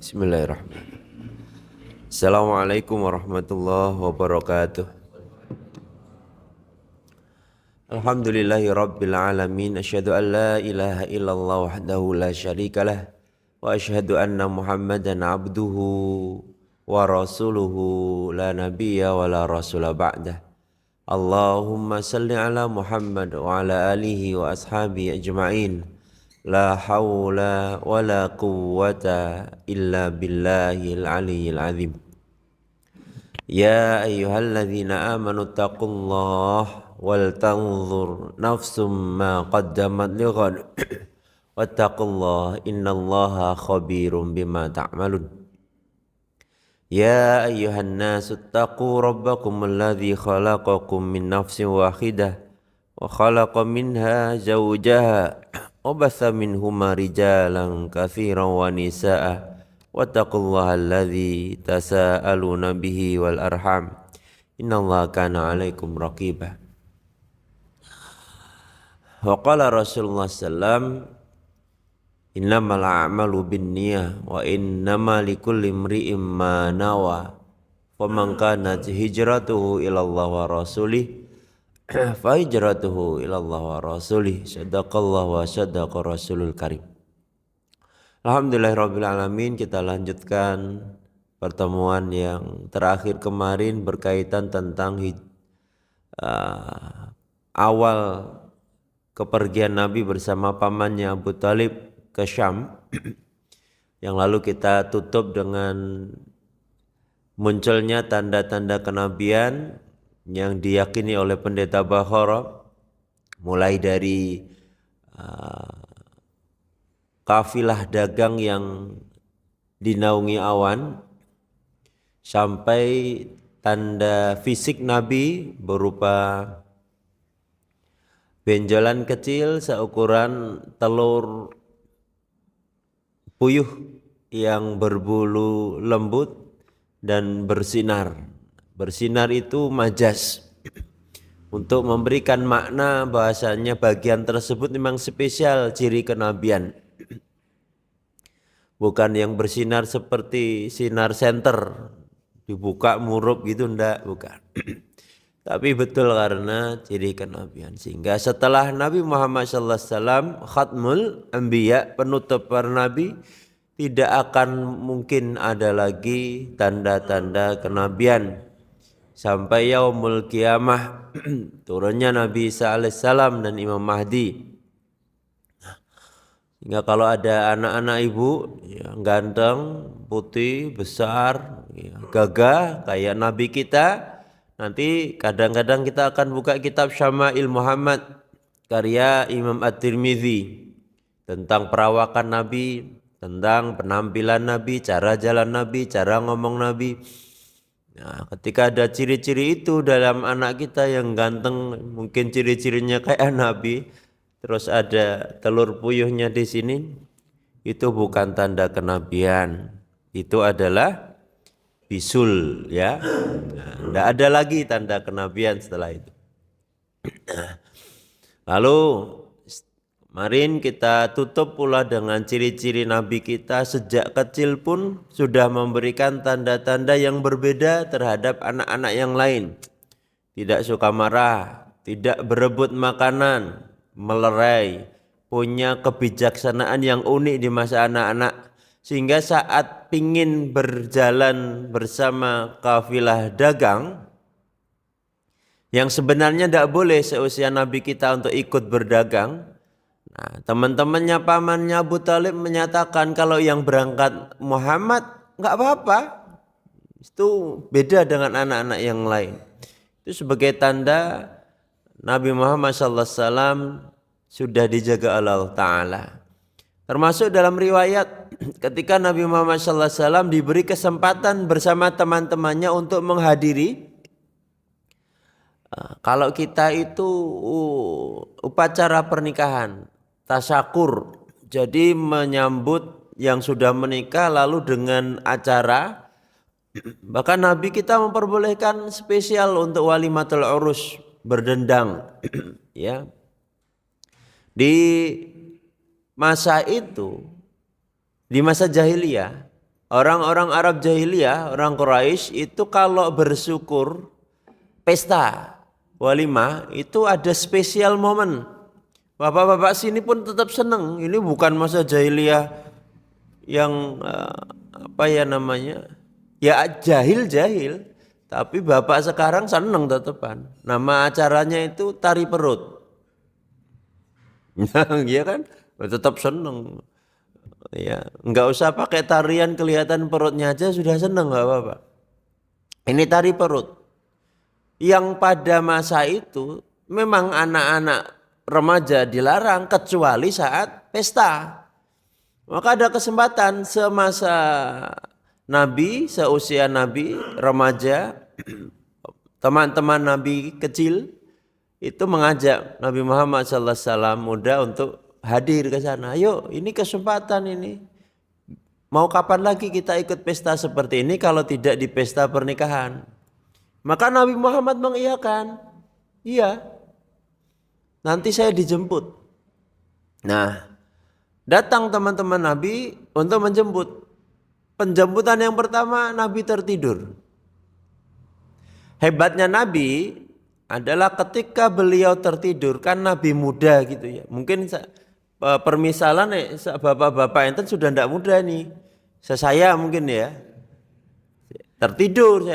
Bismillahirrahmanirrahim. Assalamualaikum warahmatullahi wabarakatuh. Alhamdulillahi rabbil alamin. Asyhadu an la ilaha illallah wahdahu la syarikalah. Wa asyhadu anna muhammadan abduhu wa rasuluhu la nabiyya wa la rasula ba'dah. Allahumma salli ala Muhammad wa ala alihi wa ashabihi ajma'in. La hawla wa la quwwata illa billahil aliyyil azim. Ya ayyuhalladzina amanu taqullaha wal tanzur nafsum ma qaddamat lighad. Wattaqullaha innallaha khabirum bima ta'malun. Ya ayyuhan nasu taqu rabbakum alladzi khalaqakum min nafsin wahidah wa khalaqa minha zawjaha wa batha minhuma rijalan katsiran wa nisaa wattaqullaha alladzi tasaaluna bihi wal arham innallaha kana 'alaikum raqiba. Wa qala Rasulullah sallam innamal a'malu binniyah wa innama likulli imri'in ma nawa faman kanat hijratuhu ila Allah wa rasulih fa hijratuhu ila Allah wa rasulih. Sadaqallahu wa sadaqa rasulul karim. Alhamdulillahirabbil alamin. Kita lanjutkan pertemuan yang terakhir kemarin berkaitan tentang awal kepergian Nabi bersama pamannya Abu Thalib ke Syam. Yang lalu kita tutup dengan munculnya tanda-tanda kenabian yang diyakini oleh pendeta Bakhara, mulai dari kafilah dagang yang dinaungi awan sampai tanda fisik Nabi berupa benjolan kecil seukuran telur puyuh yang berbulu lembut dan bersinar. Bersinar itu majas untuk memberikan makna bahasanya bagian tersebut memang spesial ciri kenabian. Bukan yang bersinar seperti sinar senter dibuka murup gitu, enggak, bukan. Tapi betul karena ciri kenabian. Sehingga setelah Nabi Muhammad SAW khatmul anbiya, penutup para nabi, tidak akan mungkin ada lagi tanda-tanda kenabian sampai yaumul qiyamah turunnya Nabi Isa alaihissalam dan Imam Mahdi. Sehingga kalau ada anak-anak ibu yang ganteng, putih, besar, gagah kayak Nabi kita, nanti kadang-kadang kita akan buka kitab Syama'il Muhammad karya Imam At-Tirmidzi tentang perawakan Nabi, tentang penampilan Nabi, cara jalan Nabi, cara ngomong Nabi. Nah, ketika ada ciri-ciri itu dalam anak kita yang ganteng, mungkin ciri-cirinya kayak Nabi, terus ada telur puyuhnya di sini, itu bukan tanda kenabian. Itu adalah bisul, ya. Nah, tidak ada lagi tanda kenabian setelah itu. Lalu kemarin kita tutup pula dengan ciri-ciri Nabi kita sejak kecil pun sudah memberikan tanda-tanda yang berbeda terhadap anak-anak yang lain. Tidak suka marah, tidak berebut makanan, melerai, punya kebijaksanaan yang unik di masa anak-anak. Sehingga saat pingin berjalan bersama kafilah dagang, yang sebenarnya tidak boleh seusia Nabi kita untuk ikut berdagang. Nah, teman-temannya pamannya Abu Thalib menyatakan kalau yang berangkat Muhammad enggak apa-apa. Itu beda dengan anak-anak yang lain. Itu sebagai tanda Nabi Muhammad SAW sudah dijaga Allah Ta'ala. Termasuk dalam riwayat ketika Nabi Muhammad SAW diberi kesempatan bersama teman-temannya untuk menghadiri. Kalau kita itu upacara pernikahan, tasyakur, jadi menyambut yang sudah menikah lalu dengan acara, bahkan Nabi kita memperbolehkan spesial untuk walimatul urus, berdendang. Ya, di masa itu, di masa jahiliyah, Orang-orang Arab jahiliyah, orang Quraisy itu kalau bersyukur pesta walimah itu ada spesial momen. Bapak-bapak sini pun tetap seneng. Ini bukan masa jahiliyah yang apa ya namanya? Ya jahil-jahil. Tapi bapak sekarang seneng tetepan. Nama acaranya itu tari perut. Iya kan? Tetap seneng. Ya, nggak usah pakai tarian kelihatan perutnya aja sudah seneng nggak apa-apa. Ini tari perut. Yang pada masa itu memang anak-anak remaja dilarang kecuali saat pesta. Maka ada kesempatan semasa Nabi, seusia Nabi, remaja, teman-teman Nabi kecil itu mengajak Nabi Muhammad SAW muda untuk hadir ke sana. Ayo, ini kesempatan ini. Mau kapan lagi kita ikut pesta seperti ini kalau tidak di pesta pernikahan? Maka Nabi Muhammad mengiyakan. Iya. Nanti saya dijemput. Nah, datang teman-teman Nabi untuk menjemput. Penjemputan yang pertama Nabi tertidur. Hebatnya Nabi adalah ketika beliau tertidur, kan Nabi muda gitu ya. Mungkin permisalan bapak-bapak enten sudah tidak muda nih. Saya mungkin ya. Tertidur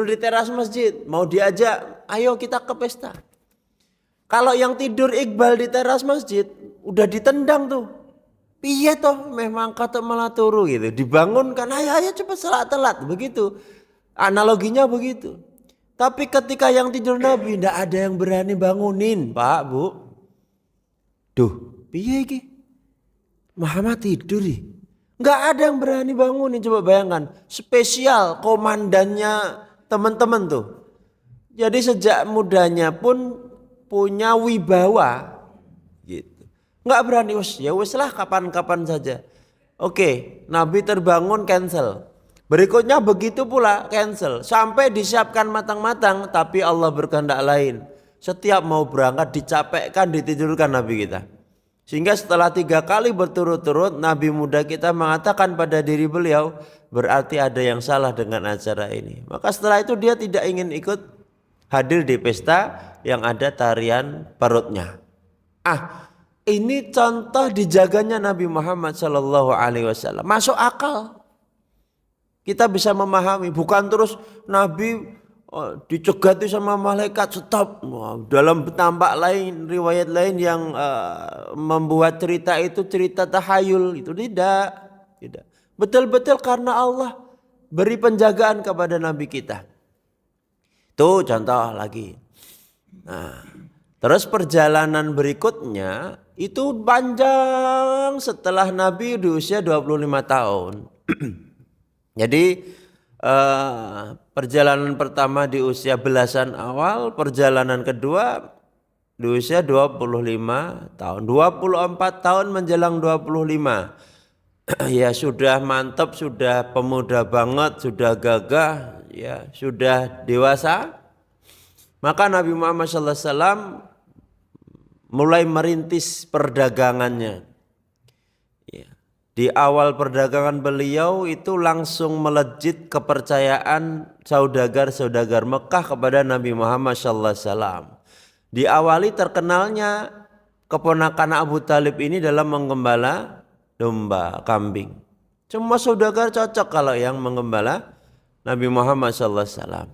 di teras masjid, mau diajak, ayo kita ke pesta. Kalau yang tidur Iqbal di teras masjid, udah ditendang tuh. Piye toh memang kata malah turu gitu. Dibangunkan, ayo cepat salat telat, begitu. Analoginya begitu. Tapi ketika yang tidur Nabi, tidak ada yang berani bangunin, Pak, Bu. Duh, piye iki? Muhammad tidur nih. Nggak ada yang berani bangunin, coba bayangkan. Spesial komandannya teman-teman tuh. Jadi sejak mudanya pun punya wibawa gitu. Nggak berani, ya wes lah kapan-kapan saja. Oke, Nabi terbangun cancel. Berikutnya begitu pula cancel. Sampai disiapkan matang-matang tapi Allah berkehendak lain. Setiap mau berangkat dicapekkan, ditidurkan Nabi kita. Sehingga setelah 3 kali berturut-turut Nabi muda kita mengatakan pada diri beliau, berarti ada yang salah dengan acara ini. Maka setelah itu dia tidak ingin ikut hadir di pesta yang ada tarian perutnya. Ini contoh dijaganya Nabi Muhammad SAW. Masuk akal. Kita bisa memahami, bukan terus Nabi dicegati sama malaikat stop. Dalam tampak lain, riwayat lain yang membuat cerita itu cerita tahayul, itu tidak. Betul-betul karena Allah beri penjagaan kepada Nabi kita. Itu contoh lagi. Nah, terus perjalanan berikutnya itu panjang setelah Nabi di usia 25 tahun. Jadi perjalanan pertama di usia belasan awal, perjalanan kedua di usia 25 tahun. 24 tahun menjelang 25. Ya sudah mantap, sudah pemuda banget, sudah gagah, ya sudah dewasa. Maka Nabi Muhammad SAW mulai merintis perdagangannya. Di awal perdagangan beliau itu langsung melejit kepercayaan saudagar-saudagar Mekah kepada Nabi Muhammad SAW. Diawali terkenalnya keponakan Abu Talib ini dalam menggembala domba, kambing. Semua saudagar cocok kalau yang menggembala Nabi Muhammad SAW.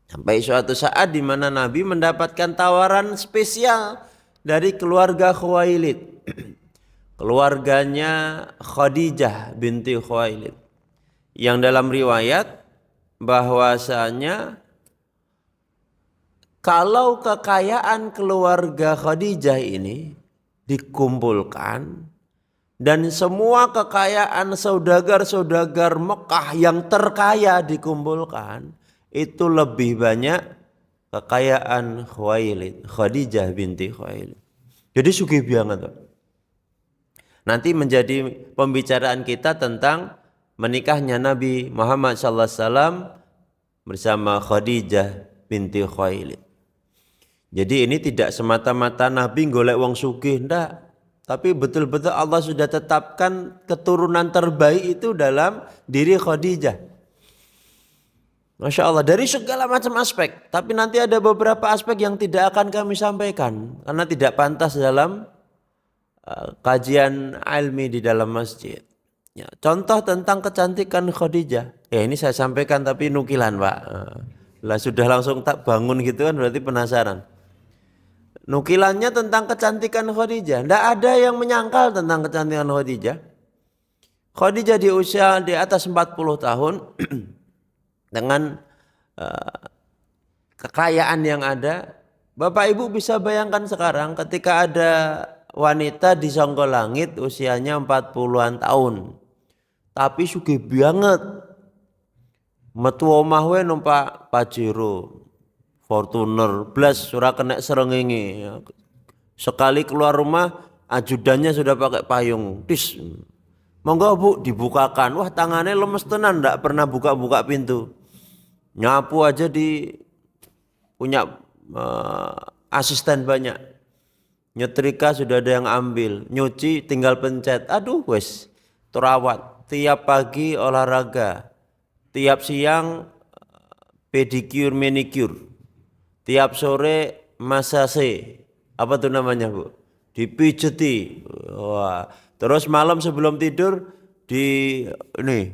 Sampai suatu saat di mana Nabi mendapatkan tawaran spesial dari keluarga Khuwailid. Keluarganya Khadijah binti Khuwailid, yang dalam riwayat bahwasanya kalau kekayaan keluarga Khadijah ini dikumpulkan dan semua kekayaan saudagar-saudagar Mekah yang terkaya dikumpulkan, itu lebih banyak kekayaan Khuwailid, Khadijah binti Khuwailid. Jadi sugih banget. Nanti menjadi pembicaraan kita tentang menikahnya Nabi Muhammad SAW bersama Khadijah binti Khuwailid. Jadi ini tidak semata-mata Nabi golek wong sugih, ndak. Tapi betul-betul Allah sudah tetapkan keturunan terbaik itu dalam diri Khadijah. Masya Allah, dari segala macam aspek. Tapi nanti ada beberapa aspek yang tidak akan kami sampaikan. Karena tidak pantas dalam kajian ilmi di dalam masjid. Ya, contoh tentang kecantikan Khadijah. Ya ini saya sampaikan tapi nukilan Pak. Lah sudah langsung tak bangun gitu kan berarti penasaran. Nukilannya tentang kecantikan Khadijah. Tidak ada yang menyangkal tentang kecantikan Khadijah. Khadijah di usia di atas 40 tahun dengan kekayaan yang ada. Bapak Ibu bisa bayangkan sekarang ketika ada wanita di Songgolangit usianya 40-an tahun. Tapi sugih banget. Metu omah we numpak Pajero, Fortuner, blas surah kena srengenge. Sekali keluar rumah ajudannya sudah pakai payung. Dis. Monggo Bu dibukakan. Wah tangannya lemes tenan enggak pernah buka-buka pintu. Nyapu aja punya asisten banyak. Nyetrika sudah ada yang ambil. Nyuci tinggal pencet. Aduh wes terawat. Tiap pagi olahraga. Tiap siang pedicure manicure. Tiap sore massage, apa tuh namanya Bu? Dipijeti. Wah. Terus malam sebelum tidur di ini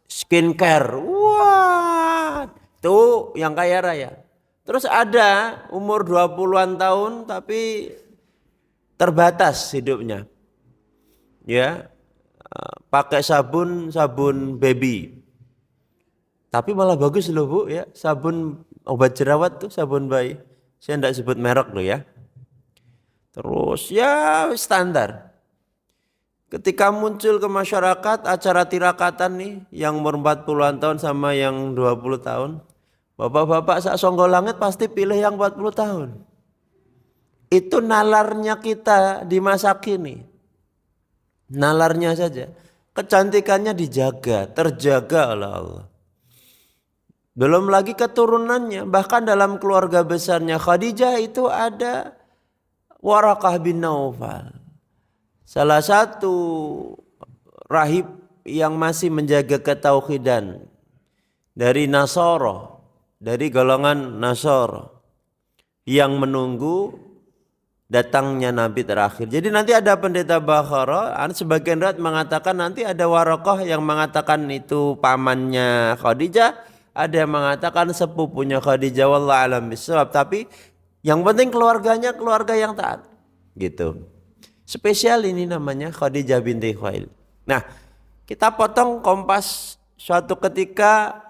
skincare. Wah, tuh yang kaya raya. Terus ada umur 20-an tahun tapi terbatas hidupnya. Ya. Pakai sabun baby. Tapi malah bagus loh Bu ya, sabun obat jerawat tuh sabun bayi. Saya enggak sebut merek loh ya. Terus ya standar. Ketika muncul ke masyarakat acara tirakatan nih yang umur 40-an tahun sama yang 20 tahun. Bapak-bapak sak Songgolangit pasti pilih yang 40 tahun. Itu nalarnya kita di masa kini. Nalarnya saja. Kecantikannya dijaga, terjaga oleh Allah. Belum lagi keturunannya, bahkan dalam keluarga besarnya Khadijah itu ada Warakah bin Naufal. Salah satu rahib yang masih menjaga ketauhidan dari Nasara, dari golongan Nasara yang menunggu datangnya Nabi terakhir. Jadi nanti ada pendeta Bakhara, sebagian riwayat mengatakan nanti ada Warakah yang mengatakan itu pamannya Khadijah. Ada yang mengatakan sepupunya Khadijah, wallahu a'lam bishawab. Tapi yang penting keluarganya keluarga yang taat. Gitu. Spesial ini namanya Khadijah binti Khuwailid. Nah, kita potong kompas suatu ketika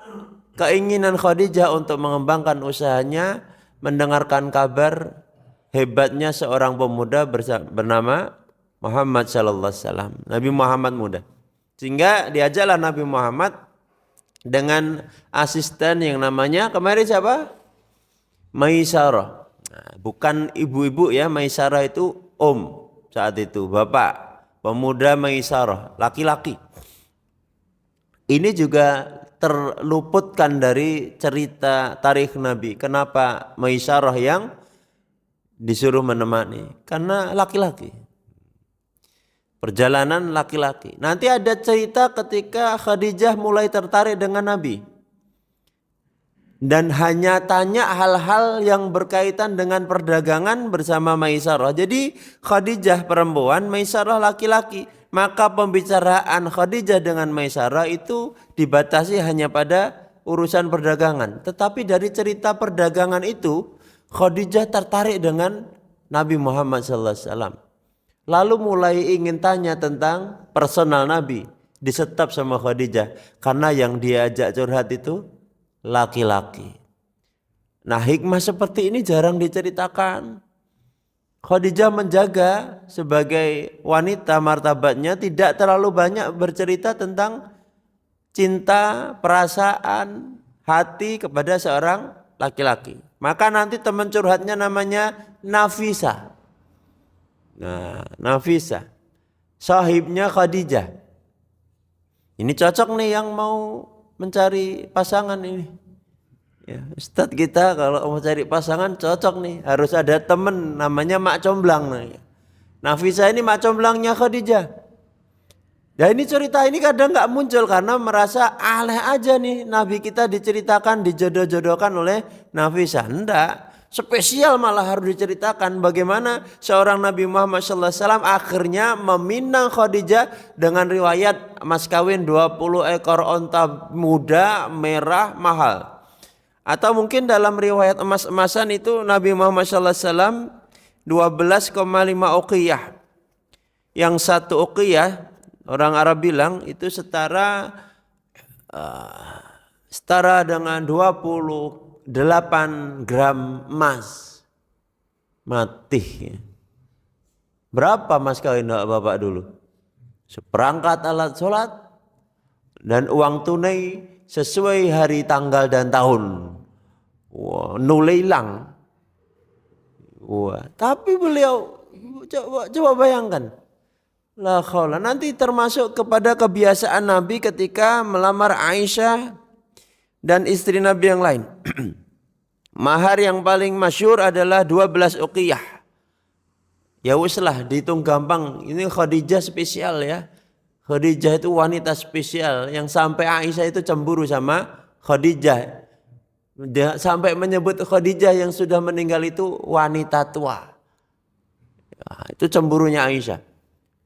keinginan Khadijah untuk mengembangkan usahanya mendengarkan kabar hebatnya seorang pemuda bernama Muhammad sallallahu alaihi wasallam. Nabi Muhammad muda. Sehingga diajaklah Nabi Muhammad dengan asisten yang namanya kemarin siapa? Maisarah. Nah, bukan ibu-ibu ya, Maisarah itu saat itu, bapak, pemuda Maisarah, laki-laki. Ini juga terluputkan dari cerita tarikh Nabi. Kenapa Maisarah yang disuruh menemani? Karena laki-laki. Perjalanan laki-laki. Nanti ada cerita ketika Khadijah mulai tertarik dengan Nabi. Dan hanya tanya hal-hal yang berkaitan dengan perdagangan bersama Maisarah. Jadi Khadijah perempuan, Maisarah laki-laki. Maka pembicaraan Khadijah dengan Maisarah itu dibatasi hanya pada urusan perdagangan. Tetapi dari cerita perdagangan itu Khadijah tertarik dengan Nabi Muhammad SAW. Lalu mulai ingin tanya tentang personal Nabi. Disetap sama Khadijah. Karena yang diajak curhat itu laki-laki. Nah hikmah seperti ini jarang diceritakan. Khadijah menjaga sebagai wanita martabatnya tidak terlalu banyak bercerita tentang cinta, perasaan, hati kepada seorang laki-laki. Maka nanti teman curhatnya namanya Nafisa. Nah, Nafisa, sahibnya Khadijah. Ini cocok nih yang mau mencari pasangan ini. Ya, Ustadz kita kalau mau cari pasangan cocok nih, harus ada temen namanya Mak Comblang nih. Nafisa ini mak comblangnya Khadijah. Ya ini cerita ini kadang nggak muncul karena merasa aneh aja nih Nabi kita diceritakan dijodoh-jodohkan oleh Nafisa. Enggak, spesial malah harus diceritakan bagaimana seorang Nabi Muhammad SAW akhirnya meminang Khadijah dengan riwayat mas kawin 20 ekor onta muda merah mahal. Atau mungkin dalam riwayat emas-emasan itu Nabi Muhammad SAW 12,5 uqiyah. Yang satu uqiyah orang Arab bilang itu setara dengan 28 gram emas. Mati. Berapa mas kawin bapak dulu? Seperangkat alat sholat dan uang tunai sesuai hari tanggal dan tahun. Wah, nuleilang. Wah, tapi beliau coba bayangkan. La khaula, nanti termasuk kepada kebiasaan Nabi ketika melamar Aisyah dan istri Nabi yang lain. Mahar yang paling masyhur adalah 12 uqiyah. Ya weslah, dihitung gampang. Ini Khadijah spesial ya. Khadijah itu wanita spesial yang sampai Aisyah itu cemburu sama Khadijah. Dia sampai menyebut Khadijah yang sudah meninggal itu wanita tua. Nah, itu cemburunya Aisyah.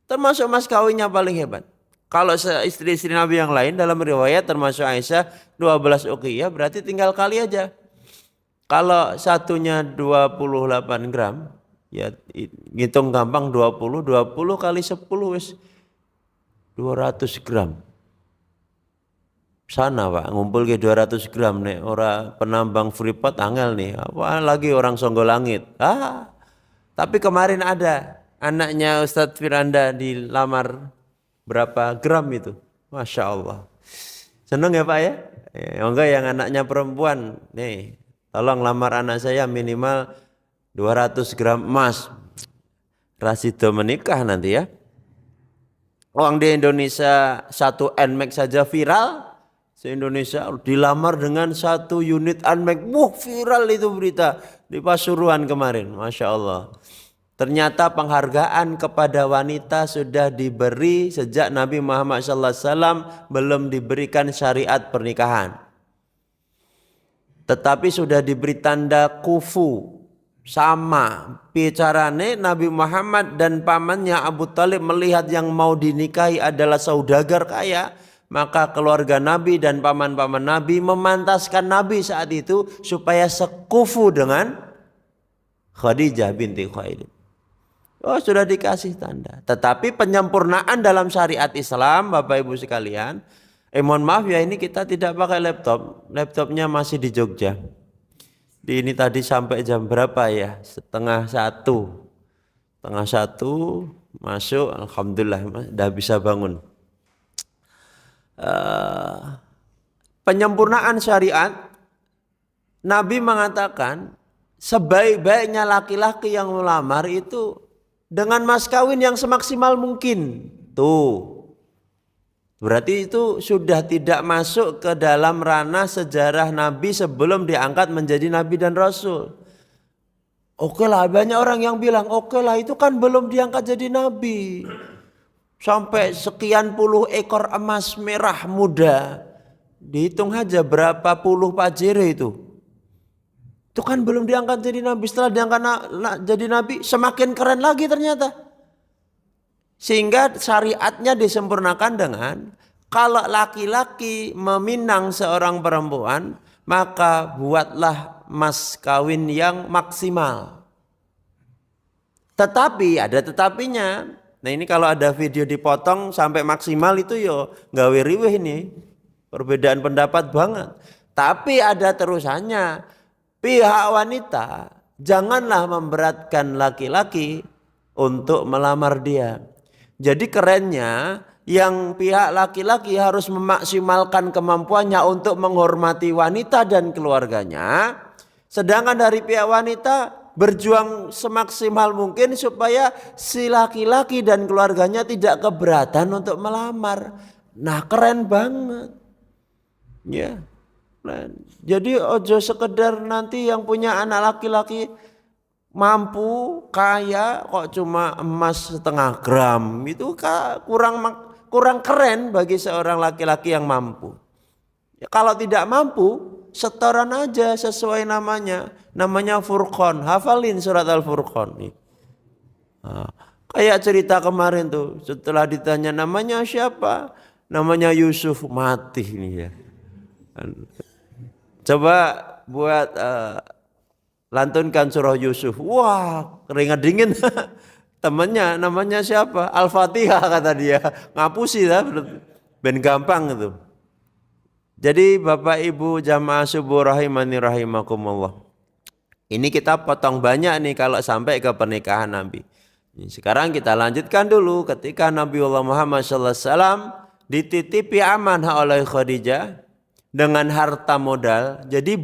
Termasuk mas kawinnya paling hebat. Kalau istri-istri Nabi yang lain dalam riwayat termasuk Aisyah 12 uqiyah berarti tinggal kali aja. Kalau satunya 28 gram ya hitung gampang 20 kali 10 wis 200 gram. Sana Pak ngumpul ke 200 gram nih orang penambang Freeport angel nih. Apa lagi orang Songgolangit. Tapi kemarin ada anaknya Ustadz Firanda dilamar berapa gram itu? Masya Allah. Seneng ya Pak ya? Enggak yang anaknya perempuan. Nih tolong lamar anak saya minimal 200 gram emas. Rasido menikah nanti ya. Orang di Indonesia 1 NMAX saja viral. Se-Indonesia dilamar dengan 1 unit NMAX. Viral itu berita di Pasuruan kemarin. Masya Allah. Ternyata penghargaan kepada wanita sudah diberi sejak Nabi Muhammad SAW belum diberikan syariat pernikahan. Tetapi sudah diberi tanda kufu. Sama bicarane Nabi Muhammad dan pamannya Abu Talib melihat yang mau dinikahi adalah saudagar kaya. Maka keluarga Nabi dan paman-paman Nabi memantaskan Nabi saat itu supaya sekufu dengan Khadijah binti Khuwailid. Oh sudah dikasih tanda. Tetapi penyempurnaan dalam syariat Islam Bapak Ibu sekalian. Mohon maaf ya ini kita tidak pakai laptop. Laptopnya masih di Jogja. Ini tadi sampai jam berapa ya? 12:30. 12:30 masuk. Alhamdulillah sudah bisa bangun. Penyempurnaan syariat. Nabi mengatakan sebaik-baiknya laki-laki yang melamar itu dengan mas kawin yang semaksimal mungkin. Tuh. Berarti itu sudah tidak masuk ke dalam ranah sejarah Nabi sebelum diangkat menjadi Nabi dan Rasul. Oke lah, banyak orang yang bilang, oke lah itu kan belum diangkat jadi Nabi. Sampai sekian puluh ekor emas merah muda. Dihitung aja berapa puluh pajere itu. Itu kan belum diangkat jadi Nabi. Setelah diangkat jadi Nabi semakin keren lagi ternyata. Sehingga syariatnya disempurnakan dengan kalau laki-laki meminang seorang perempuan maka buatlah mas kawin yang maksimal. Tetapi ada tetapinya. Nah ini kalau ada video dipotong sampai maksimal itu yo gawe riweh ini. Perbedaan pendapat banget. Tapi ada terusannya. Pihak wanita janganlah memberatkan laki-laki untuk melamar dia. Jadi kerennya yang pihak laki-laki harus memaksimalkan kemampuannya untuk menghormati wanita dan keluarganya. Sedangkan dari pihak wanita berjuang semaksimal mungkin supaya si laki-laki dan keluarganya tidak keberatan untuk melamar. Nah keren banget. Ya. Jadi ojo sekedar nanti yang punya anak laki-laki mampu, kaya, kok cuma emas 0,5 gram, itu kurang keren bagi seorang laki-laki yang mampu. Ya, kalau tidak mampu, setoran aja sesuai namanya Furqan. Hafalin surat Al-Furqan nih. Nah, kayak cerita kemarin tuh, setelah ditanya namanya siapa, namanya Yusuf, mati nih ya. Coba buat lantunkan surah Yusuf. Wah, keringat dingin. Temennya namanya siapa? Al-Fatihah kata dia. Ngapusi lah, ben gampang itu. Jadi Bapak Ibu jamaah subuh rahimani rahimakumullah. Ini kita potong banyak nih kalau sampai ke pernikahan Nabi. Sekarang kita lanjutkan dulu ketika Nabiullah Muhammad SAW dititipi amanah oleh Khadijah dengan harta modal. Jadi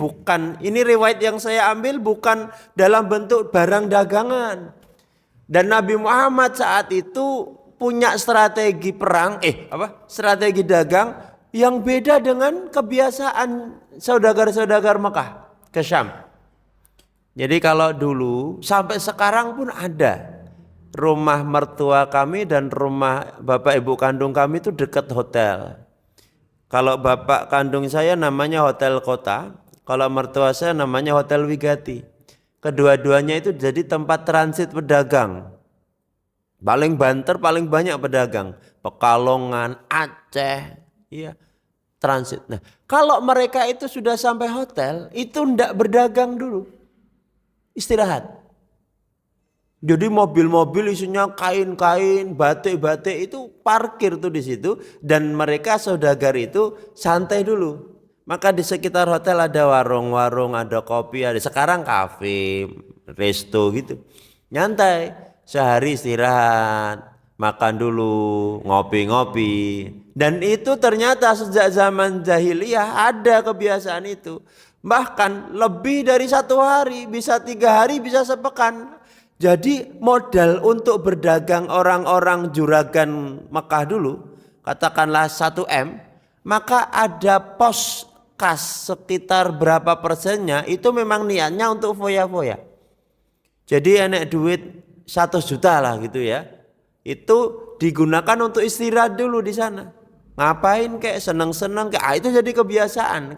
ini riwayat yang saya ambil bukan dalam bentuk barang dagangan. Dan Nabi Muhammad saat itu punya strategi strategi dagang yang beda dengan kebiasaan saudagar-saudagar Mekah ke Syam. Jadi kalau dulu sampai sekarang pun ada rumah mertua kami dan rumah bapak ibu kandung kami itu dekat hotel. Kalau bapak kandung saya namanya Hotel Kota, kalau mertua saya namanya Hotel Wigati. Kedua-duanya itu jadi tempat transit pedagang. Paling banter, paling banyak pedagang. Pekalongan, Aceh, iya, transit. Nah, kalau mereka itu sudah sampai hotel, itu ndak berdagang dulu. Istirahat. Jadi mobil-mobil isinya kain-kain, batik-batik itu parkir tuh di situ dan mereka saudagar itu santai dulu. Maka di sekitar hotel ada warung-warung, ada kopi, ada sekarang kafe, resto gitu. Nyantai, sehari istirahat, makan dulu, ngopi-ngopi. Dan itu ternyata sejak zaman jahiliyah ada kebiasaan itu. Bahkan lebih dari 1 hari, bisa 3 hari, bisa sepekan. Jadi modal untuk berdagang orang-orang juragan Mekah dulu, katakanlah 1 M, maka ada pos kas sekitar berapa persennya itu memang niatnya untuk foya-foya. Jadi enek duit 100 juta lah gitu ya, itu digunakan untuk istirahat dulu di sana. Ngapain kayak seneng-seneng kayak itu jadi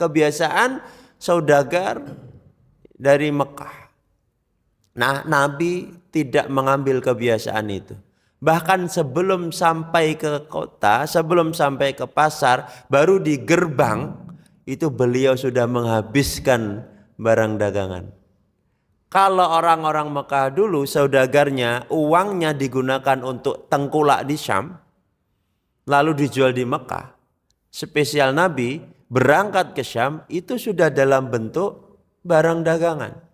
kebiasaan saudagar dari Mekah. Nah, Nabi tidak mengambil kebiasaan itu. Bahkan sebelum sampai ke kota, sebelum sampai ke pasar, baru di gerbang itu beliau sudah menghabiskan barang dagangan. Kalau orang-orang Mekah dulu saudagarnya uangnya digunakan untuk tengkulak di Syam, lalu dijual di Mekah. Spesial Nabi berangkat ke Syam itu sudah dalam bentuk barang dagangan.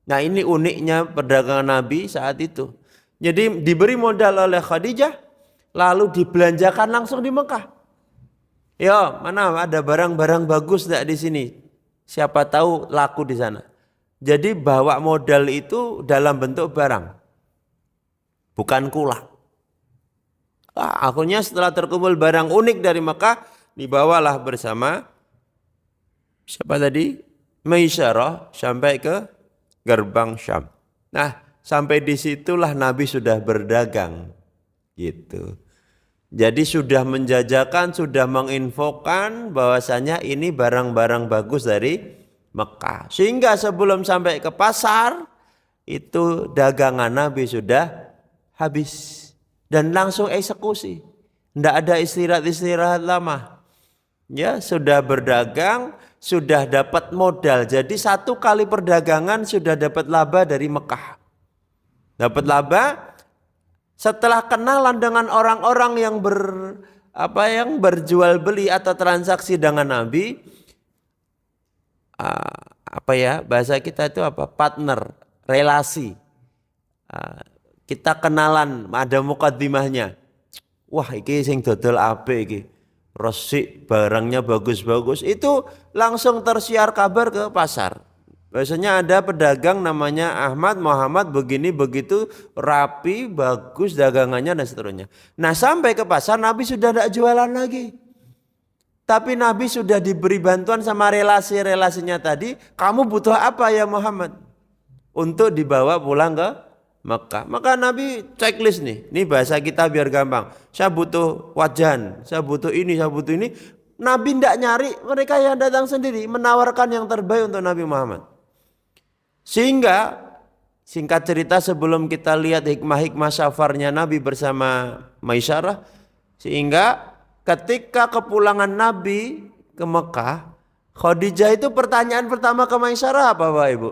Nah, ini uniknya perdagangan Nabi saat itu. Jadi diberi modal oleh Khadijah, lalu dibelanjakan langsung di Mekah. Yo, mana ada barang-barang bagus enggak di sini? Siapa tahu laku di sana. Jadi bawa modal itu dalam bentuk barang, bukan kulak. Akhirnya setelah terkumpul barang unik dari Mekah, dibawalah bersama siapa tadi? Maisyarah sampai ke gerbang Syam. Nah, sampai disitulah Nabi sudah berdagang gitu. Jadi sudah menjajakan, sudah menginfokan bahwasanya ini barang-barang bagus dari Mekah. Sehingga sebelum sampai ke pasar itu dagangan Nabi sudah habis dan langsung eksekusi. Tidak ada istirahat lama. Ya, sudah berdagang, sudah dapat modal. Jadi 1 kali perdagangan sudah dapat laba dari Mekah. Dapat laba setelah kenalan dengan orang-orang yang berjual beli atau transaksi dengan Nabi. Bahasa kita itu partner, relasi. Kita kenalan, ada mukaddimahnya. Wah, iki sing dodol apik iki. Resik, barangnya bagus-bagus, itu langsung tersiar kabar ke pasar. Biasanya ada pedagang namanya Ahmad, Muhammad, begini begitu, rapi, bagus dagangannya dan seterusnya. Nah, sampai ke pasar Nabi sudah tidak jualan lagi. Tapi Nabi sudah diberi bantuan sama relasi-relasinya tadi. Kamu butuh apa ya Muhammad? untuk dibawa pulang ke Mekah. Maka Nabi checklist nih. Ini bahasa kita biar gampang. Saya butuh wajan, saya butuh ini, saya butuh ini. Nabi tidak nyari, mereka yang datang sendiri menawarkan yang terbaik untuk Nabi Muhammad. Sehingga singkat cerita sebelum kita lihat hikmah-hikmah safarnya Nabi bersama Maisyarah, sehingga ketika kepulangan Nabi ke Mekah, Khadijah itu pertanyaan pertama ke Maisyarah apa Bapak Ibu?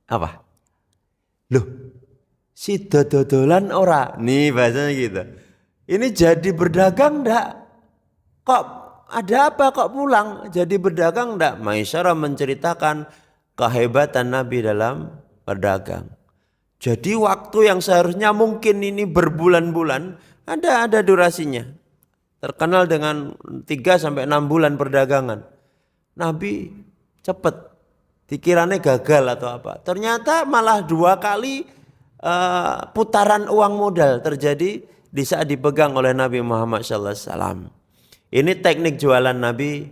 Apa? Loh, si dodolan ora? Nih bahasanya gitu. Ini jadi berdagang ndak? Kok ada apa kok pulang? Jadi berdagang ndak? Maisyarah menceritakan kehebatan Nabi dalam berdagang. Jadi waktu yang seharusnya mungkin ini berbulan-bulan ada durasinya. Terkenal dengan 3-6 bulan perdagangan. Nabi cepet. Dikiranya gagal atau apa. Ternyata malah 2 kali putaran uang modal terjadi di saat dipegang oleh Nabi Muhammad SAW. Ini teknik jualan Nabi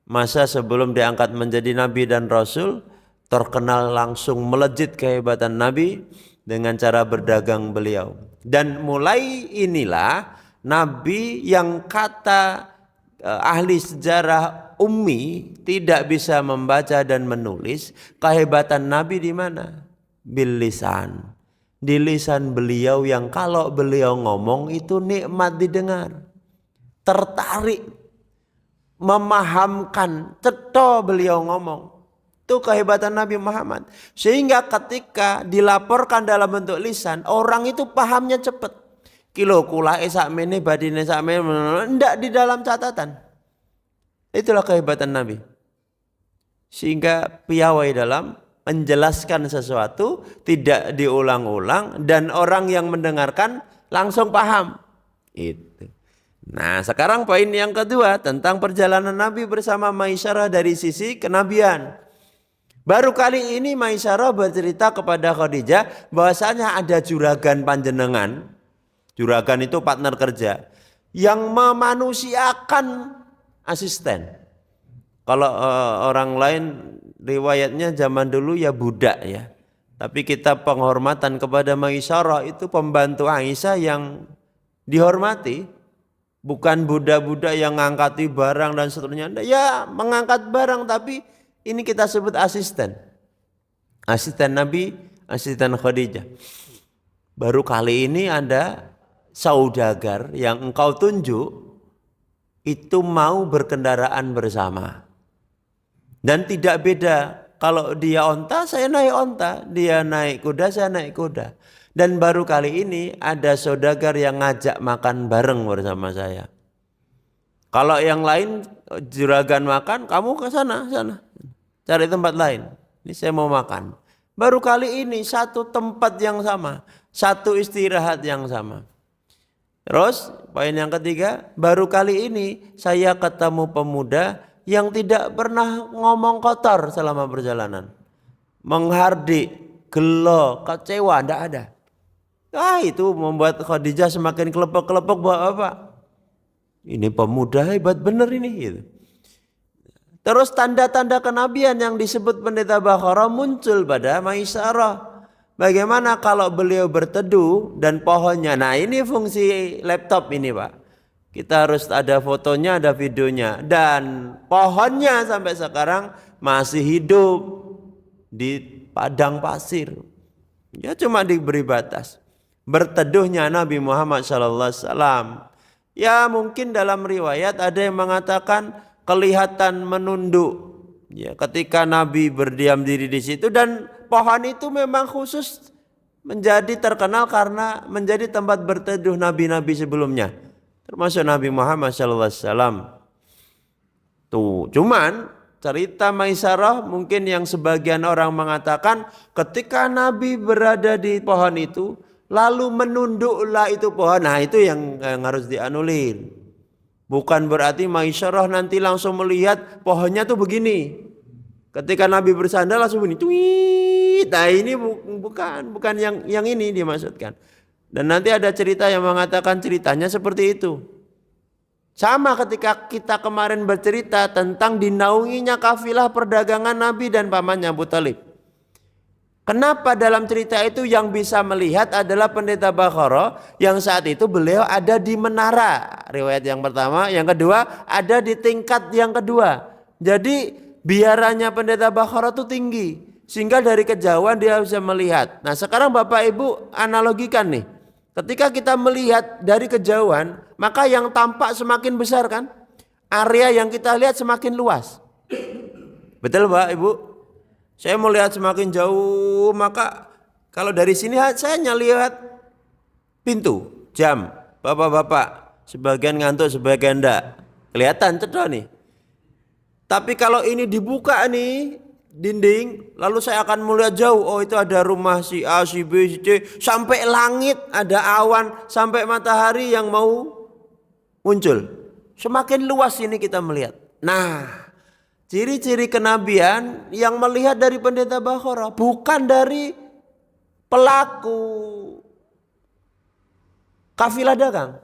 masa sebelum diangkat menjadi Nabi dan Rasul. Terkenal langsung melejit kehebatan Nabi dengan cara berdagang beliau. Dan mulai inilah Nabi yang kata ahli sejarah ummi tidak bisa membaca dan menulis. Kehebatan Nabi di mana? Bil lisan. Di lisan beliau yang kalau beliau ngomong itu nikmat didengar. Tertarik, memahamkan, cetha beliau ngomong. Itu kehebatan Nabi Muhammad. Sehingga ketika dilaporkan dalam bentuk lisan, orang itu pahamnya cepat. Kilo kula sakmene badine sakmene ndak di dalam catatan. Itulah kehebatan Nabi. Sehingga piawai dalam menjelaskan sesuatu tidak diulang-ulang dan orang yang mendengarkan langsung paham. Itu. Nah, sekarang poin yang kedua tentang perjalanan Nabi bersama Maisyarah dari sisi kenabian. Baru kali ini Maisyarah bercerita kepada Khadijah bahwasanya ada juragan panjenengan. Juragan itu partner kerja yang memanusiakan asisten. Kalau orang lain riwayatnya zaman dulu ya budak ya. Tapi kita penghormatan kepada Maisyarah itu pembantu Aisyah yang dihormati. Bukan budak-budak yang ngangkati barang dan seterusnya. Ya mengangkat barang tapi ini kita sebut asisten. Asisten Nabi, asisten Khadijah. Baru kali ini ada saudagar yang engkau tunjuk itu mau berkendaraan bersama. Dan tidak beda, kalau dia onta saya naik onta, dia naik kuda saya naik kuda. Dan baru kali ini ada saudagar yang ngajak makan bareng bersama saya. Kalau yang lain juragan makan, kamu ke sana, cari tempat lain. Ini saya mau makan. Baru kali ini satu tempat yang sama, satu istirahat yang sama. Terus poin yang ketiga, baru kali ini saya ketemu pemuda yang tidak pernah ngomong kotor selama perjalanan. Menghardik, gelo, kecewa, tidak ada. Itu membuat Khadijah semakin kelepek-kelepek Bapak. Ini pemuda hebat benar ini. Gitu. Terus tanda-tanda kenabian yang disebut Pendeta Bakhara muncul pada Maisyarah. Bagaimana kalau beliau berteduh dan pohonnya. Nah ini fungsi laptop ini Pak. Kita harus ada fotonya, ada videonya. Dan pohonnya sampai sekarang masih hidup di padang pasir. Ya cuma diberi batas. Berteduhnya Nabi Muhammad SAW. Ya mungkin dalam riwayat ada yang mengatakan kelihatan menunduk. Ya, ketika Nabi berdiam diri di situ dan pohon itu memang khusus menjadi terkenal karena menjadi tempat berteduh nabi-nabi sebelumnya. Termasuk Nabi Muhammad SAW. Tuh, cuman cerita Maisyarah mungkin yang sebagian orang mengatakan ketika Nabi berada di pohon itu lalu menunduklah itu pohon. Nah itu yang harus dianulir. Bukan berarti Maisyarah nanti langsung melihat pohonnya tuh begini. Ketika Nabi bersandar langsung begini. Tweet. Nah ini bukan yang ini dimaksudkan. Dan nanti ada cerita yang mengatakan ceritanya seperti itu. Sama ketika kita kemarin bercerita tentang dinaunginya kafilah perdagangan Nabi dan pamannya Abu Thalib. Kenapa dalam cerita itu yang bisa melihat adalah pendeta Bakhara yang saat itu beliau ada di menara. Riwayat yang pertama, yang kedua ada di tingkat yang kedua. Jadi biaranya pendeta Bakhara itu tinggi sehingga dari kejauhan dia bisa melihat. Nah sekarang Bapak Ibu analogikan nih. Ketika kita melihat dari kejauhan, maka yang tampak semakin besar kan? Area yang kita lihat semakin luas. Betul Pak Ibu? Saya mau lihat semakin jauh, maka kalau dari sini saya hanya lihat pintu, jam. Bapak-bapak, sebagian ngantuk, sebagian enggak. Kelihatan cedok nih. Tapi kalau ini dibuka nih, dinding, lalu saya akan melihat jauh. Oh itu ada rumah si A, si B, si C, sampai langit ada awan, sampai matahari yang mau muncul. Semakin luas ini kita melihat. Nah, ciri-ciri kenabian yang melihat dari pendeta Bakhara, bukan dari pelaku kafilah dagang.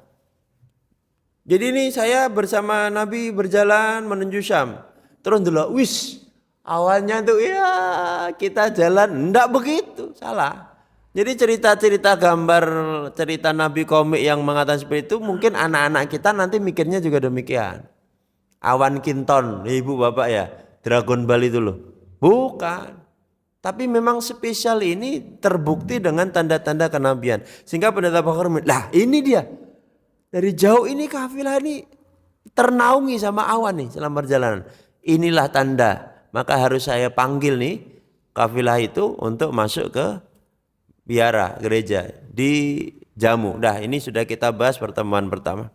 Jadi ini saya bersama Nabi berjalan menuju Syam. Terus dulu, wis. Awalnya tuh ya kita jalan, enggak begitu, salah. Jadi cerita-cerita gambar, cerita Nabi komik yang mengatakan seperti itu mungkin anak-anak kita nanti mikirnya juga demikian. Awan Kinton, ibu bapak ya, Dragon Ball itu loh. Bukan. Tapi memang spesial ini terbukti dengan tanda-tanda kenabian. Sehingga pendeta Bakhara, lah ini dia. Dari jauh ini kafilah ini ternaungi sama awan nih selama perjalanan. Inilah tanda. Maka harus saya panggil nih kafilah itu untuk masuk ke biara gereja di Jamu. Dah ini sudah kita bahas pertemuan pertama.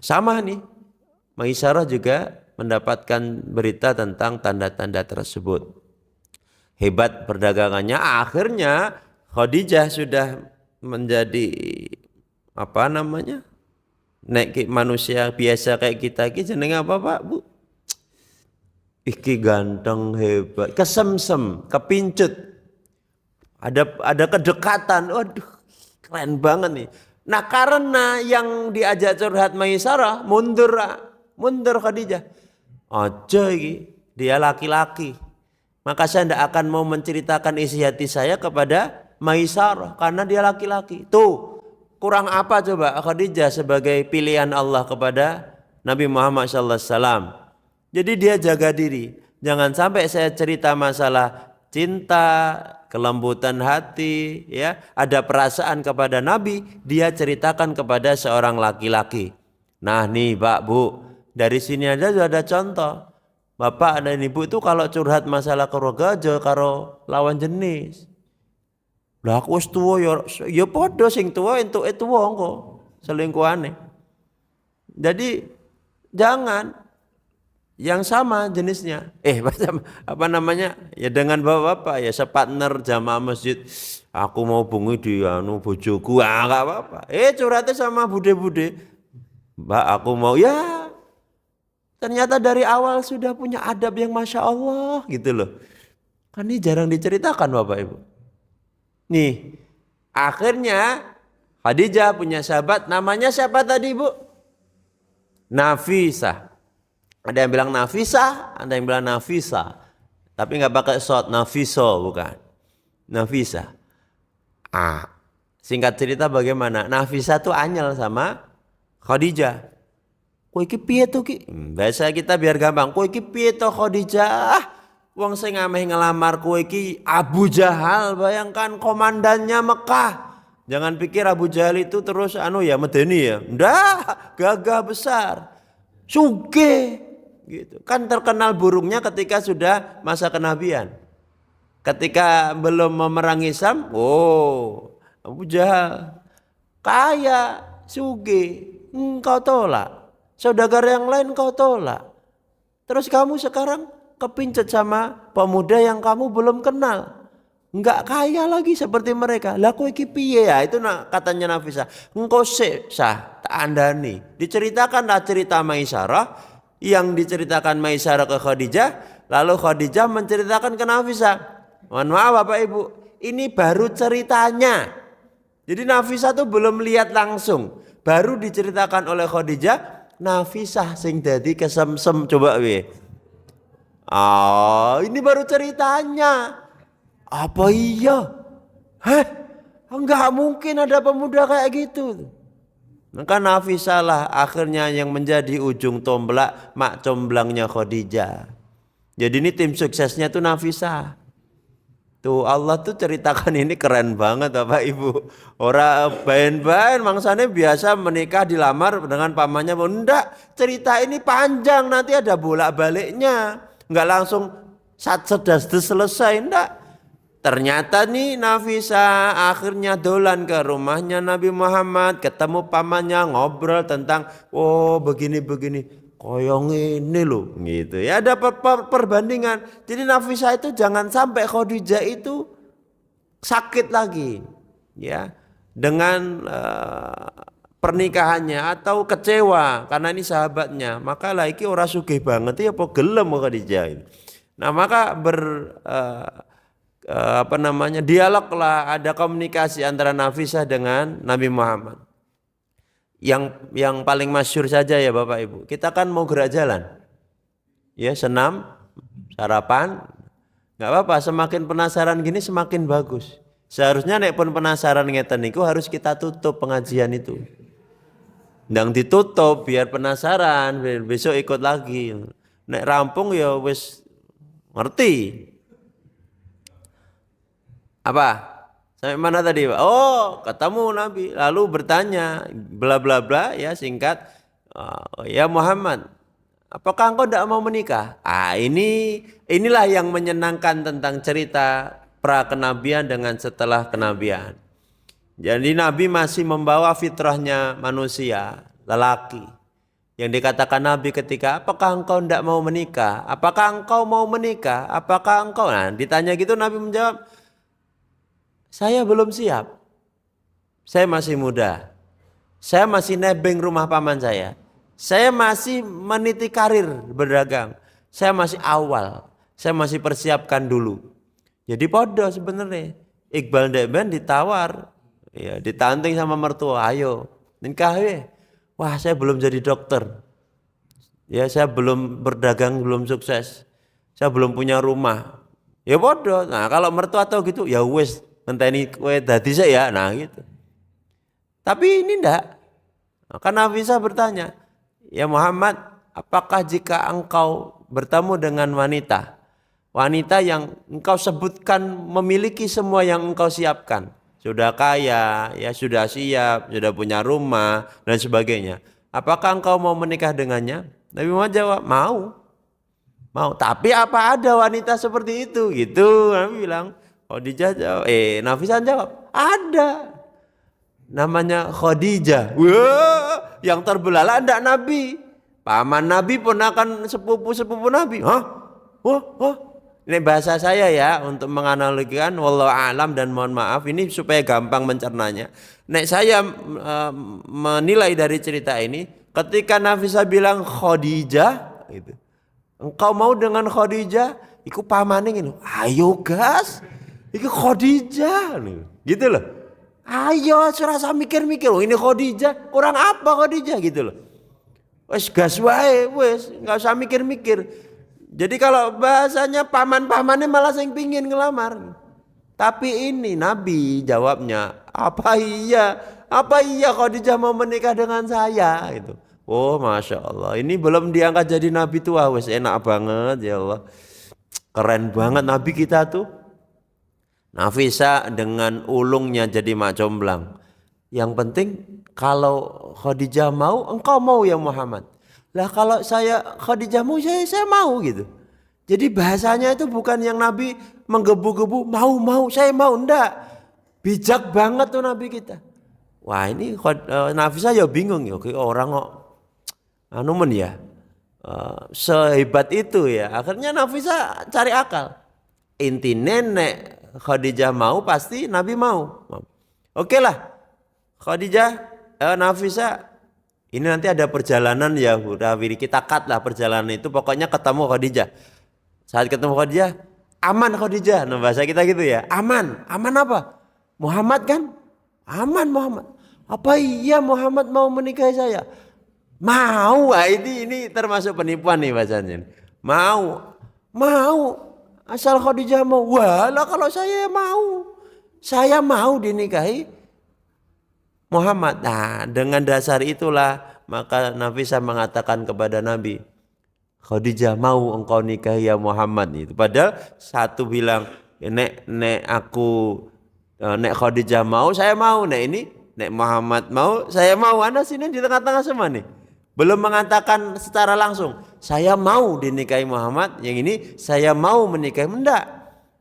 Sama nih, Maisarah juga mendapatkan berita tentang tanda-tanda tersebut. Hebat perdagangannya, akhirnya Khadijah sudah menjadi naik manusia biasa kayak kita iki jenenge apa Pak Bu? Iki ganteng hebat, kesemsem, kepincut. Ada kedekatan. Waduh, keren banget nih. Nah, karena yang diajak curhat Maisarah mundur Khadijah. Aja iki, dia laki-laki. Maka saya tidak akan mau menceritakan isi hati saya kepada Maisarah karena dia laki-laki. Tuh, kurang apa coba Khadijah sebagai pilihan Allah kepada Nabi Muhammad SAW. Jadi dia jaga diri. Jangan sampai saya cerita masalah cinta, kelembutan hati, ya, ada perasaan kepada Nabi, dia ceritakan kepada seorang laki-laki. Nah nih Pak Bu, dari sini aja sudah ada contoh. Bapak dan Ibu itu kalau curhat masalah keluarga aja karo lawan jenis. Lah aku wis tuwa ya padha sing tuwa entuke tuwa engko selingkuhane. Jadi jangan yang sama jenisnya. Apa namanya? Ya dengan bapak-bapak ya separtner jamaah masjid. Aku mau bungi di bojoku. Enggak apa-apa. Curhatnya sama bude-bude. Mbak aku mau ya. Ternyata dari awal sudah punya adab yang Masya Allah gitu loh. Kan ini jarang diceritakan Bapak Ibu. Nih, akhirnya Khadijah punya sahabat namanya siapa tadi Bu? Nafisah. Ada yang bilang Nafisah, ada yang bilang Nafisa. Tapi enggak pakai short, Nafiso bukan. Nafisah. Singkat cerita bagaimana? Nafisah tuh anyel sama Khadijah. Kowe iki piye to ki? Bahasa kita biar gampang. Kowe iki piye to Khadijah? Wong sing ameh ngelamar kowe iki Abu Jahal, bayangkan komandannya Mekah. Jangan pikir Abu Jahal itu terus medeni ya. Ndak, gagah besar. Sugih gitu. Kan terkenal burungnya ketika sudah masa kenabian. Ketika belum memerangi Islam, Abu Jahal kaya, sugih. Engkau tolak. Saudagar yang lain kau tolak. Terus kamu sekarang kepincut sama pemuda yang kamu belum kenal. Enggak kaya lagi seperti mereka. Lah kowe iki piye ya? Itu katanya Nafisah. Engkau sah tak andani. Diceritakanlah cerita Maisarah yang diceritakan Maisarah ke Khadijah, lalu Khadijah menceritakan ke Nafisah. Mohon maaf Bapak Ibu, ini baru ceritanya. Jadi Nafisah tuh belum lihat langsung. Baru diceritakan oleh Khadijah, Nafisah sing dadi kesemsem coba we. Ini baru ceritanya. Apa iya? Heh, enggak mungkin ada pemuda kayak gitu. Maka Nafisah lah akhirnya yang menjadi ujung tombak mak comblangnya Khadijah. Jadi ini tim suksesnya tuh Nafisah. Tuh Allah tuh ceritakan ini keren banget Bapak Ibu. Orang bain-bain mangsanya biasa menikah dilamar dengan pamannya. Enggak, cerita ini panjang nanti ada bolak-baliknya. Enggak langsung sedas selesai, enggak. Ternyata nih Nafisah akhirnya dolan ke rumahnya Nabi Muhammad, ketemu pamannya, ngobrol tentang begini-begini. Koyong ini loh gitu ya, ada perbandingan. Jadi Nafisah itu jangan sampai Khadijah itu sakit lagi ya dengan pernikahannya atau kecewa karena ini sahabatnya. Maka lah iki ora sugih banget ya apa gelem Khadijah itu. Nah maka dialog lah, ada komunikasi antara Nafisah dengan Nabi Muhammad. Yang paling masyhur saja ya Bapak Ibu, kita kan mau gerak jalan ya, senam, sarapan, nggak apa-apa, semakin penasaran gini semakin bagus. Seharusnya nek pun penasaran ngeten niku harus kita tutup pengajian itu, ndang ditutup biar penasaran, biar besok ikut lagi. Nek rampung ya wis ngerti. Apa? Sampai mana tadi Pak? Oh ketemu Nabi lalu bertanya bla bla bla ya singkat, ya Muhammad apakah engkau tidak mau menikah? Inilah yang menyenangkan tentang cerita pra kenabian dengan setelah kenabian. Jadi Nabi masih membawa fitrahnya manusia lelaki. Yang dikatakan Nabi ketika apakah engkau tidak mau menikah? Apakah engkau mau menikah? Apakah engkau? Nah ditanya gitu Nabi menjawab, saya belum siap. Saya masih muda. Saya masih nebeng rumah paman saya. Saya masih meniti karir berdagang. Saya masih awal. Saya masih persiapkan dulu. Jadi podo sebenarnya. Iqbal Dekben ditawar, ya ditanting sama mertua, ayo nikah we. Wah saya belum jadi dokter. Ya saya belum berdagang, belum sukses. Saya belum punya rumah. Ya podo. Nah kalau mertua tahu gitu, ya wes. Ngenteni kowe dadi sik ya, nah gitu. Tapi ini ndak. Karena Nafisah bertanya, ya Muhammad, apakah jika engkau bertemu dengan wanita yang engkau sebutkan memiliki semua yang engkau siapkan, sudah kaya, ya sudah siap, sudah punya rumah dan sebagainya, apakah engkau mau menikah dengannya? Nabi Muhammad jawab, mau. Tapi apa ada wanita seperti itu? Gitu Nabi bilang. Khadijah jawab, Nafisah jawab, ada. Namanya Khadijah. Wah, yang terbelalak ndak Nabi. Paman Nabi pun akan sepupu Nabi. Hah? Wah. Ini bahasa saya ya untuk menganalogikan, wallahu alam dan mohon maaf ini supaya gampang mencernanya. Nek saya menilai dari cerita ini, ketika Nafisah bilang Khadijah, gitu. Engkau mau dengan Khadijah? Iku pamane ngene. Ayo gas. Iki Khadijah nih, gitu loh. Ayo, serasa mikir-mikir. Oh ini Khadijah, kurang apa Khadijah gitu loh. Wes gas wae, wes nggak usah mikir-mikir. Jadi kalau bahasanya paman-pamannya malah sing pingin ngelamar. Tapi ini Nabi jawabnya, apa iya Khadijah mau menikah dengan saya gitu. Oh masya Allah, ini belum diangkat jadi Nabi tua, wes enak banget ya Allah. Keren banget Nabi kita tuh. Nafisah dengan ulungnya jadi mak comblang. Yang penting kalau Khadijah mau, engkau mau ya Muhammad. Lah kalau Khadijah mau, saya mau gitu. Jadi bahasanya itu bukan yang Nabi menggebu-gebu, mau, saya mau, enggak. Bijak banget tuh Nabi kita. Wah ini Nafisah ya bingung ya, orang kok sehebat itu ya. Akhirnya Nafisah cari akal. Inti nenek Khadijah mau pasti Nabi mau. Oke lah Khadijah, Nafisah, ini nanti ada perjalanan ya udah kita cut lah perjalanan itu, pokoknya ketemu Khadijah. Saat ketemu Khadijah, aman Khadijah, nah bahasa kita gitu ya, aman apa? Muhammad kan? Aman Muhammad. Apa iya Muhammad mau menikahi saya? Mau, wah ini termasuk penipuan nih bahasanya. Mau, asal Khadijah mau. Walah kalau saya mau dinikahi Muhammad. Nah, dengan dasar itulah maka Nafisah mengatakan kepada Nabi, Khadijah mau engkau nikahi ya Muhammad itu. Padahal satu bilang, nek Khadijah mau, saya mau. Nek Muhammad mau, saya mau. Anda sini di tengah-tengah semua nih. Belum mengatakan secara langsung, saya mau dinikahi Muhammad, yang ini saya mau menikahi, enggak.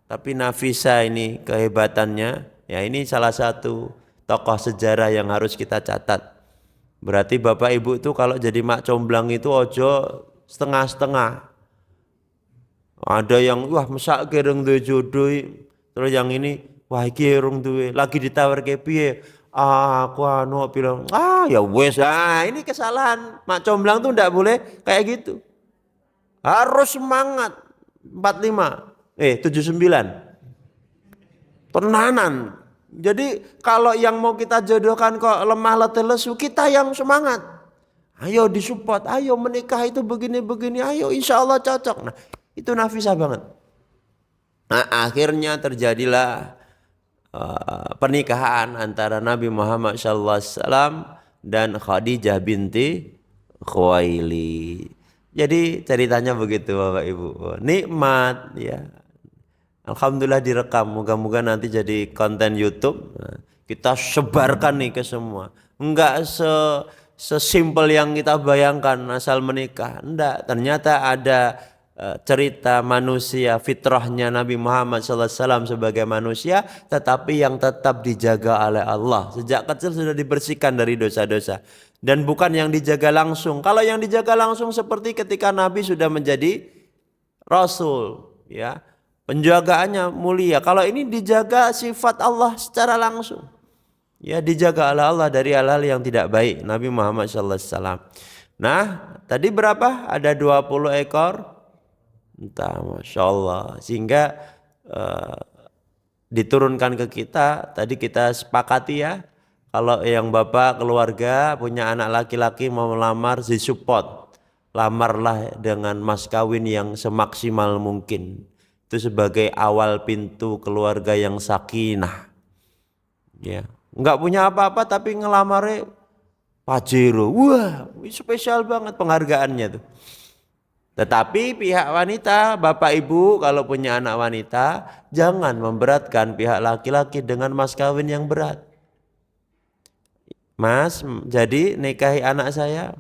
Tapi Nafisa ini kehebatannya, ya ini salah satu tokoh sejarah yang harus kita catat. Berarti Bapak Ibu itu kalau jadi mak comblang itu ojo setengah-setengah. Ada yang wah mesak kereng duwe jodoh, terus yang ini wah iki urung duwe, lagi ditawar ke piye? Aku bilang, ya wes, ini kesalahan. Mak comblang tuh ndak boleh kayak gitu. Harus semangat. 79. Tenanan. Jadi kalau yang mau kita jodohkan kok lemah letih lesu, kita yang semangat. Ayo disupport, ayo menikah itu begini-begini, ayo insya Allah cocok. Nah itu Nafisah banget. Nah akhirnya terjadilah pernikahan antara Nabi Muhammad SAW dan Khadijah binti Khuwailid. Jadi ceritanya begitu Bapak Ibu. Nikmat ya. Alhamdulillah direkam. Moga-moga nanti jadi konten YouTube. Nah, kita sebarkan nih ke semua. Enggak sesimpel yang kita bayangkan asal menikah. Enggak, ternyata ada cerita manusia, fitrahnya Nabi Muhammad SAW sebagai manusia, tetapi yang tetap dijaga oleh Allah. Sejak kecil sudah dibersihkan dari dosa-dosa. Dan bukan yang dijaga langsung. Kalau yang dijaga langsung seperti ketika Nabi sudah menjadi Rasul, ya penjagaannya mulia. Kalau ini dijaga sifat Allah secara langsung, ya dijaga oleh Allah dari hal-hal yang tidak baik. Nabi Muhammad SAW. Nah, tadi berapa? Ada 20 ekor. Entah, Masya Allah. Sehingga diturunkan ke kita. Tadi kita sepakati ya. Kalau yang bapak keluarga punya anak laki-laki mau melamar, disupport. Lamarlah dengan mas kawin yang semaksimal mungkin. Itu sebagai awal pintu keluarga yang sakinah. Ya, enggak punya apa-apa tapi ngelamarnya Pajero. Wah, spesial banget penghargaannya tuh. Tetapi pihak wanita, Bapak Ibu kalau punya anak wanita, jangan memberatkan pihak laki-laki dengan mas kawin yang berat. Mas, jadi nikahi anak saya.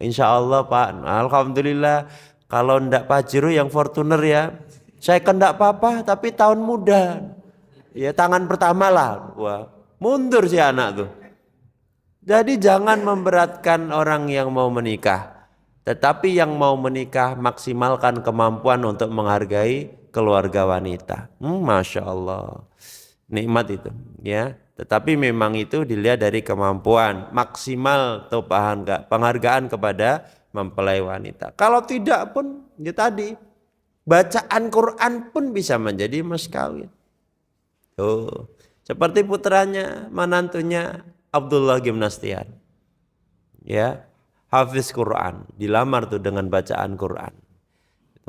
Insya Allah Pak, Alhamdulillah. Kalau ndak Pajero yang Fortuner ya. Saya kan ndak apa-apa tapi tahun muda. Ya tangan pertama lah. Wah, mundur si anak tuh. Jadi jangan memberatkan orang yang mau menikah. Tetapi yang mau menikah maksimalkan kemampuan untuk menghargai keluarga wanita. Masya Allah. Nikmat itu ya. Tetapi memang itu dilihat dari kemampuan maksimal atau penghargaan kepada mempelai wanita. Kalau tidak pun ya tadi bacaan Quran pun bisa menjadi mas kawin. Tuh, seperti putranya, menantunya Abdullah Gimnastian. Ya, hafiz Quran, dilamar tuh dengan bacaan Quran.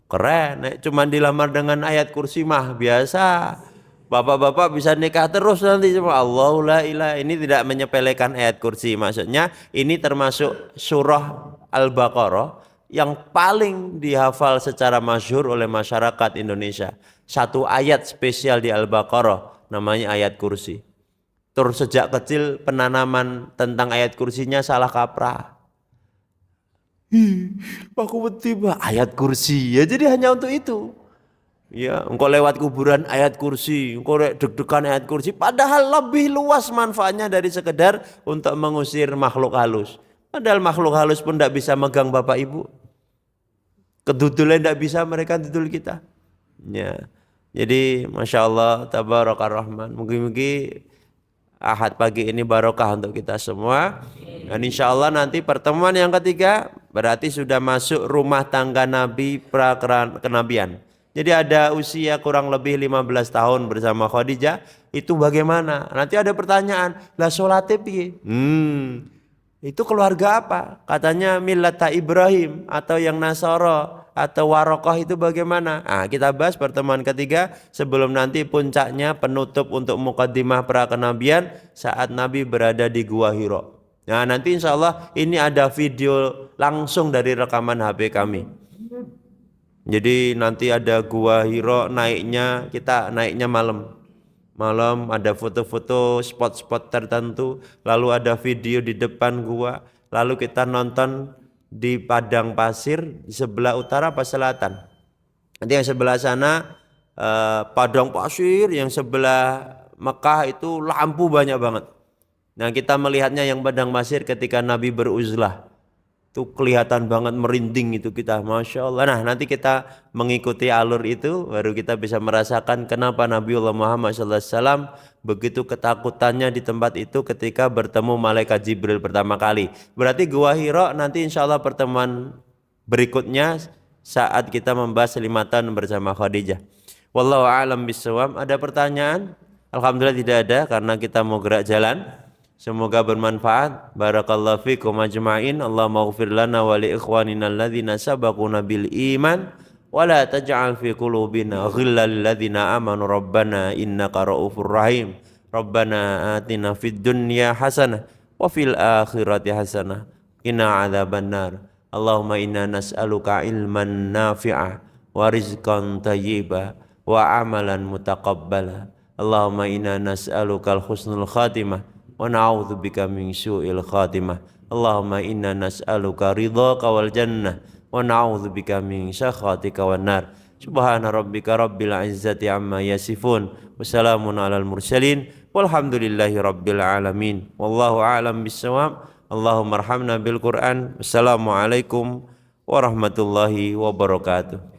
Keren, cuman dilamar dengan ayat kursi mah biasa. Bapak-bapak bisa nikah terus nanti sama Allahu la ilaha. Ini tidak menyepelekan ayat kursi, maksudnya ini termasuk surah Al-Baqarah yang paling dihafal secara masyhur oleh masyarakat Indonesia. Satu ayat spesial di Al-Baqarah namanya ayat kursi. Terus sejak kecil penanaman tentang ayat kursinya salah kaprah. Aku tiba ayat kursi ya, jadi hanya untuk itu. Ya, engkau lewat kuburan ayat kursi, engkau deg-degan ayat kursi, padahal lebih luas manfaatnya dari sekedar untuk mengusir makhluk halus. Padahal makhluk halus pun tidak bisa megang Bapak Ibu. Kedudulnya tidak bisa mereka dudul kita. Ya. Jadi Masya Allah, Tabarakar Rahman. Mungkin Ahad pagi ini barokah untuk kita semua. Dan insya Allah nanti pertemuan yang ketiga berarti sudah masuk rumah tangga Nabi pra-kenabian. Jadi ada usia kurang lebih 15 tahun bersama Khadijah. Itu bagaimana? Nanti ada pertanyaan, lah sholatnya piye? Itu keluarga apa? Katanya millata Ibrahim atau yang Nasara atau Warokoh itu bagaimana? Nah, kita bahas pertemuan ketiga sebelum nanti puncaknya penutup untuk mukaddimah pra kenabian saat Nabi berada di Gua Hira. Nah, nanti insya Allah ini ada video langsung dari rekaman HP kami. Jadi nanti ada Gua Hira kita naiknya malam. Malam ada foto-foto spot-spot tertentu, lalu ada video di depan gua, lalu kita nonton di padang pasir di sebelah utara apa selatan. Nanti yang sebelah sana padang pasir, yang sebelah Mekah itu lampu banyak banget. Nah, kita melihatnya yang padang pasir ketika Nabi beruzlah. Itu kelihatan banget merinding itu kita, Masya Allah. Nah, nanti kita mengikuti alur itu baru kita bisa merasakan kenapa Nabiullah Muhammad SAW begitu ketakutannya di tempat itu ketika bertemu malaikat Jibril pertama kali. Berarti Gua Hira nanti insya Allah pertemuan berikutnya saat kita membahas 5 tahun bersama Khadijah. Wallahu a'lam bishawab. Ada pertanyaan? Alhamdulillah tidak ada karena kita mau gerak jalan. Semoga bermanfaat. Barakallahu fikum ajma'in. Allahumma ighfir lana wa li ikhwanina alladhina sabaquna bil iman wa la taj'al fi qulubina ghillan lil ladzina amanu rabbana innaka raufur rahim. Rabbana atina fid dunya hasanah wa fil akhirati hasanah qina adzabannar. Allahumma inna nas'aluka ilman nafi'a wa rizqan thayyiba wa amalan mutaqabbala. Allahumma inna nas'aluka al-husnul khatimah wa na'udzubika min su'il khatimah. Allahumma inna nas'aluka ridhaka wal jannah wa na'udzubika min sakhatika wan nar. Subhana rabbika rabbil izzati amma yasifun wa salamun alal mursalin walhamdulillahi rabbil alamin. Wallahu a'lam bissawab. Allahumma arhamna bil Qur'an. Wassalamualaikum warahmatullahi wabarakatuh.